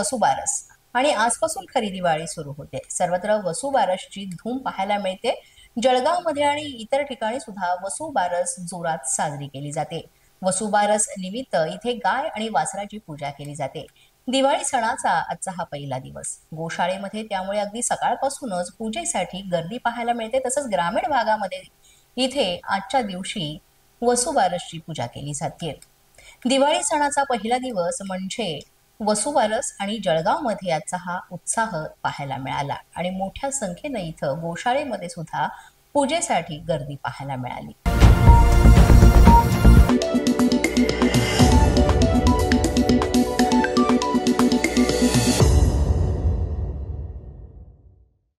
वसुबारस आणि आजपासून खरी दिवाळी सुरू होते। सर्वत्र वसुबारसची धूम पाहायला मिळते। जळगावमध्ये आणि इतर ठिकाणी सुद्धा वसुबारस जोरात साजरी केली जाते। वसुबारस निमित्त इथे गाय आणि वासराची पूजा केली जाते। दिवाळी सणाचा आजचा हा पहिला दिवस गोशाळेमध्ये, त्यामुळे अगदी सकाळपासूनच पूजेसाठी गर्दी पाहायला मिळते। तसंच ग्रामीण भागामध्ये इथे आजच्या दिवशी वसुबारसची पूजा केली जाते। दिवाळी सणाचा पहिला दिवस म्हणजे वसुबारस आणि जळगावमध्ये आजचा हा उत्साह पाहायला मिळाला आणि मोठ्या संख्येने इथं गोशाळेमध्ये सुद्धा पूजेसाठी गर्दी पाहायला मिळाली।